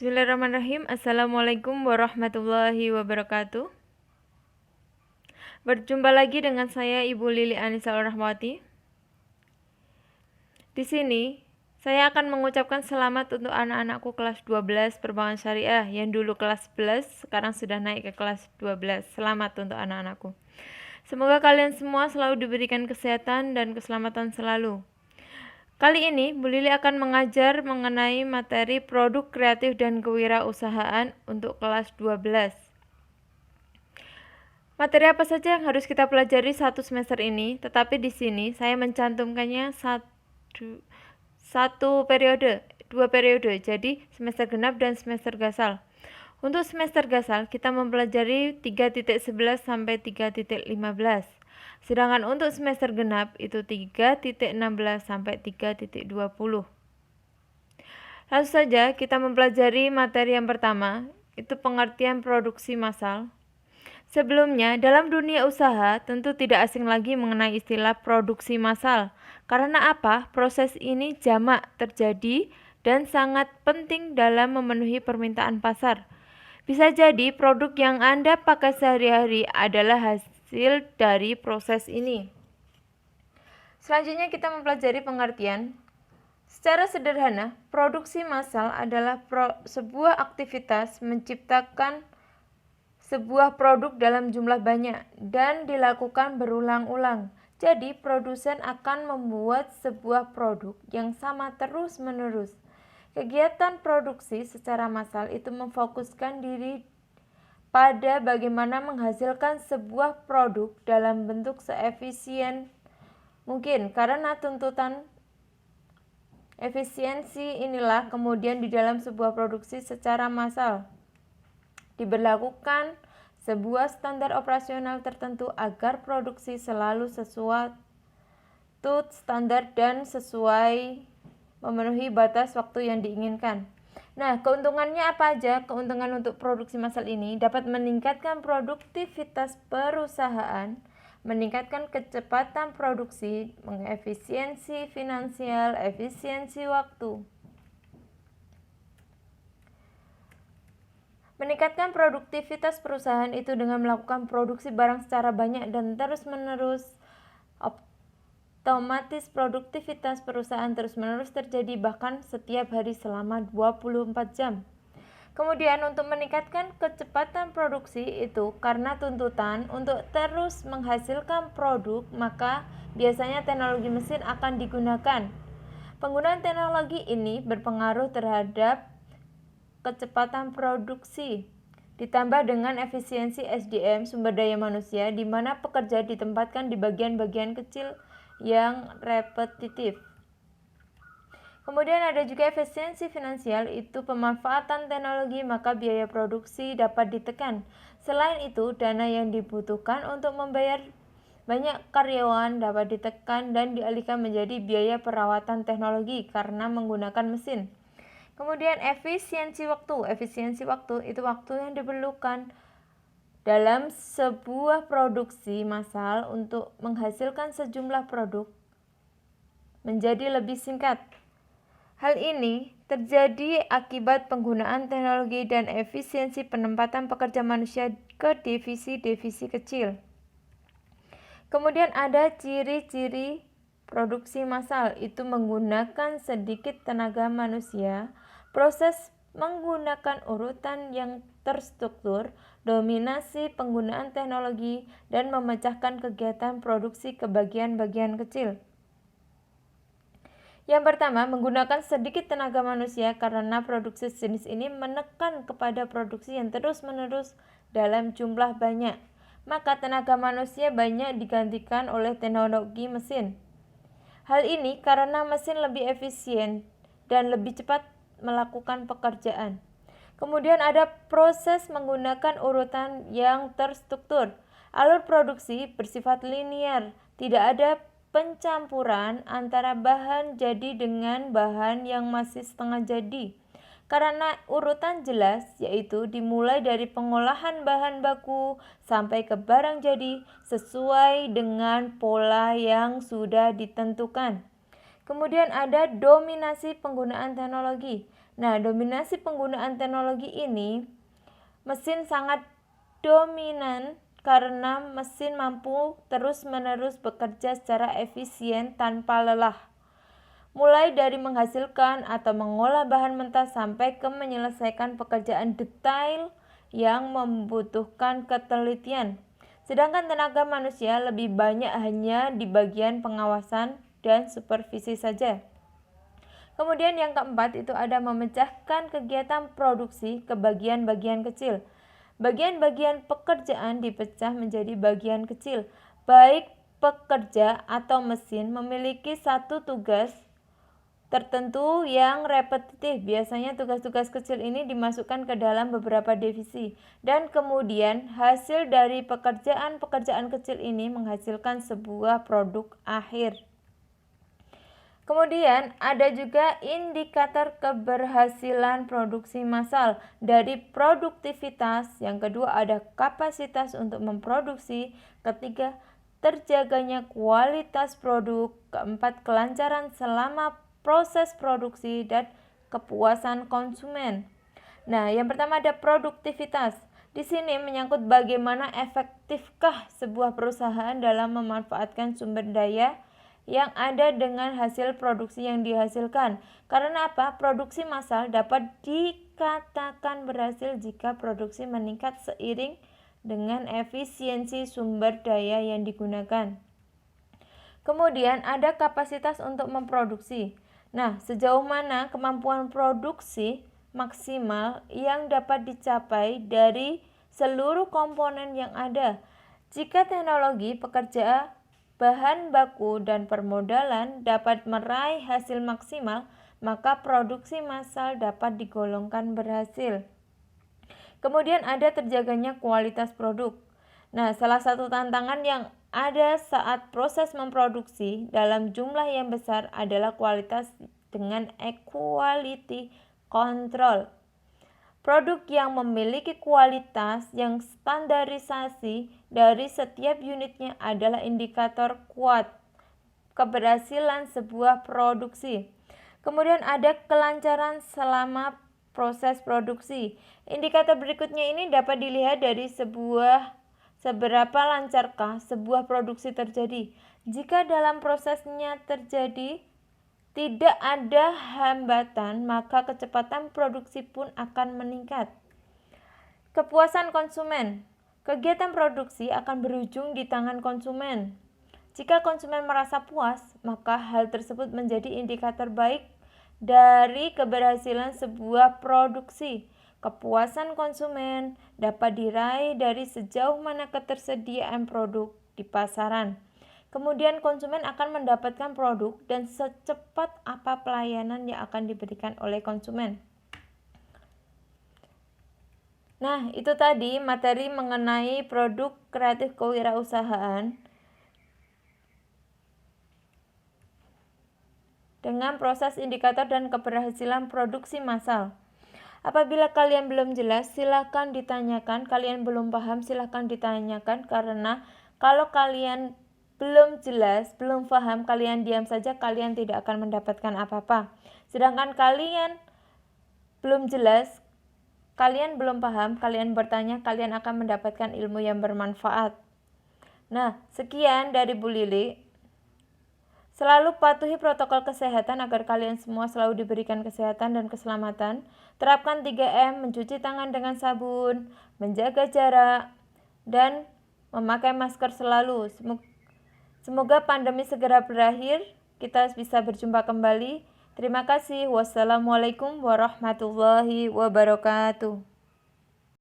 Bismillahirrahmanirrahim. Assalamualaikum warahmatullahi wabarakatuh. Berjumpa lagi dengan saya Ibu Lili Anissa Rahmawati. Di sini saya akan mengucapkan selamat untuk anak-anakku kelas 12 Perbankan Syariah yang dulu kelas 11, sekarang sudah naik ke kelas 12. Selamat untuk anak-anakku. Semoga kalian semua selalu diberikan kesehatan dan keselamatan selalu. Kali ini, Bu Lili akan mengajar mengenai materi produk kreatif dan kewirausahaan untuk kelas 12. Materi apa saja yang harus kita pelajari satu semester ini, tetapi di sini saya mencantumkannya satu periode, 2 periode, jadi semester genap dan semester gasal. Untuk semester gasal, kita mempelajari 3.11 sampai 3.15. Sedangkan untuk semester genap itu 3.16 sampai 3.20. Langsung saja kita mempelajari materi yang pertama, itu pengertian produksi massal. Sebelumnya, dalam dunia usaha tentu tidak asing lagi mengenai istilah produksi massal. Karena apa? Proses ini jamak terjadi dan sangat penting dalam memenuhi permintaan pasar. Bisa jadi produk yang Anda pakai sehari-hari adalah hasil dari proses ini. Selanjutnya kita mempelajari pengertian. Secara sederhana, produksi massal adalah sebuah aktivitas menciptakan sebuah produk dalam jumlah banyak dan dilakukan berulang-ulang. Jadi, produsen akan membuat sebuah produk yang sama terus-menerus. Kegiatan produksi secara massal itu memfokuskan diri pada bagaimana menghasilkan sebuah produk dalam bentuk seefisien mungkin, karena tuntutan efisiensi inilah kemudian di dalam sebuah produksi secara massal diberlakukan sebuah standar operasional tertentu agar produksi selalu sesuai standar dan sesuai memenuhi batas waktu yang diinginkan. Nah, keuntungannya apa aja? Keuntungan untuk produksi massal ini dapat meningkatkan produktivitas perusahaan, meningkatkan kecepatan produksi, mengefisiensi finansial, efisiensi waktu. Meningkatkan produktivitas perusahaan itu dengan melakukan produksi barang secara banyak dan terus-menerus. Otomatis produktivitas perusahaan terus-menerus terjadi bahkan setiap hari selama 24 jam. Kemudian untuk meningkatkan kecepatan produksi itu karena tuntutan untuk terus menghasilkan produk, maka biasanya teknologi mesin akan digunakan. Penggunaan teknologi ini berpengaruh terhadap kecepatan produksi, ditambah dengan efisiensi SDM sumber daya manusia, di mana pekerja ditempatkan di bagian-bagian kecil yang repetitif. Kemudian ada juga efisiensi finansial, itu pemanfaatan teknologi, maka biaya produksi dapat ditekan. Selain itu, dana yang dibutuhkan untuk membayar banyak karyawan dapat ditekan dan dialihkan menjadi biaya perawatan teknologi karena menggunakan mesin. Kemudian efisiensi waktu. Efisiensi waktu itu waktu yang diperlukan dalam sebuah produksi massal untuk menghasilkan sejumlah produk menjadi lebih singkat. Hal ini terjadi akibat penggunaan teknologi dan efisiensi penempatan pekerja manusia ke divisi-divisi kecil. Kemudian ada ciri-ciri produksi massal, itu menggunakan sedikit tenaga manusia, proses menggunakan urutan yang terstruktur, dominasi penggunaan teknologi, dan memecahkan kegiatan produksi ke bagian-bagian kecil. Yang pertama, menggunakan sedikit tenaga manusia karena produksi jenis ini menekan kepada produksi yang terus-menerus dalam jumlah banyak. Maka tenaga manusia banyak digantikan oleh teknologi mesin. Hal ini karena mesin lebih efisien dan lebih cepat melakukan pekerjaan. Kemudian ada proses menggunakan urutan yang terstruktur. Alur produksi bersifat linear, tidak ada pencampuran antara bahan jadi dengan bahan yang masih setengah jadi. Karena urutan jelas, yaitu dimulai dari pengolahan bahan baku sampai ke barang jadi sesuai dengan pola yang sudah ditentukan. Kemudian ada dominasi penggunaan teknologi. Nah, dominasi penggunaan teknologi ini, mesin sangat dominan karena mesin mampu terus-menerus bekerja secara efisien tanpa lelah. Mulai dari menghasilkan atau mengolah bahan mentah sampai ke menyelesaikan pekerjaan detail yang membutuhkan ketelitian. Sedangkan tenaga manusia lebih banyak hanya di bagian pengawasan dan supervisi saja. Kemudian yang keempat itu ada memecahkan kegiatan produksi ke bagian-bagian kecil. Bagian-bagian pekerjaan dipecah menjadi bagian kecil. Baik pekerja atau mesin memiliki satu tugas tertentu yang repetitif. Biasanya tugas-tugas kecil ini dimasukkan ke dalam beberapa divisi dan kemudian hasil dari pekerjaan-pekerjaan kecil ini menghasilkan sebuah produk akhir. Kemudian ada juga indikator keberhasilan produksi massal dari produktivitas. Yang kedua ada kapasitas untuk memproduksi. Ketiga, terjaganya kualitas produk. Keempat, kelancaran selama proses produksi dan kepuasan konsumen. Nah, yang pertama ada produktivitas. Di sini menyangkut bagaimana efektifkah sebuah perusahaan dalam memanfaatkan sumber daya yang ada dengan hasil produksi yang dihasilkan. Karena apa? Produksi massal dapat dikatakan berhasil jika produksi meningkat seiring dengan efisiensi sumber daya yang digunakan. Kemudian ada kapasitas untuk memproduksi. Nah, sejauh mana kemampuan produksi maksimal yang dapat dicapai dari seluruh komponen yang ada. Jika teknologi, pekerja, bahan baku, dan permodalan dapat meraih hasil maksimal, maka produksi massal dapat digolongkan berhasil. Kemudian ada terjaganya kualitas produk. Nah, salah satu tantangan yang ada saat proses memproduksi dalam jumlah yang besar adalah kualitas dengan equality control. Produk yang memiliki kualitas yang standarisasi dari setiap unitnya adalah indikator kuat keberhasilan sebuah produksi. Kemudian ada kelancaran selama proses produksi. Indikator berikutnya ini dapat dilihat dari seberapa lancarkah sebuah produksi terjadi. Jika dalam prosesnya terjadi tidak ada hambatan, maka kecepatan produksi pun akan meningkat. Kepuasan konsumen. Kegiatan produksi akan berujung di tangan konsumen. Jika konsumen merasa puas, maka hal tersebut menjadi indikator baik dari keberhasilan sebuah produksi. Kepuasan konsumen dapat diraih dari sejauh mana ketersediaan produk di pasaran. Kemudian konsumen akan mendapatkan produk dan secepat apa pelayanan yang akan diberikan oleh konsumen. Nah, itu tadi materi mengenai produk kreatif kewirausahaan dengan proses indikator dan keberhasilan produksi massal. Apabila kalian belum jelas, silakan ditanyakan. Kalian belum paham, silakan ditanyakan. Karena kalau kalian belum jelas, belum paham, kalian diam saja, kalian tidak akan mendapatkan apa-apa. Sedangkan kalian belum jelas, kalian belum paham, kalian bertanya, kalian akan mendapatkan ilmu yang bermanfaat. Nah, sekian dari Bu Lili. Selalu patuhi protokol kesehatan agar kalian semua selalu diberikan kesehatan dan keselamatan. Terapkan 3M, mencuci tangan dengan sabun, menjaga jarak, dan memakai masker selalu. Semoga pandemi segera berakhir, kita bisa berjumpa kembali. Terima kasih. Wassalamualaikum warahmatullahi wabarakatuh.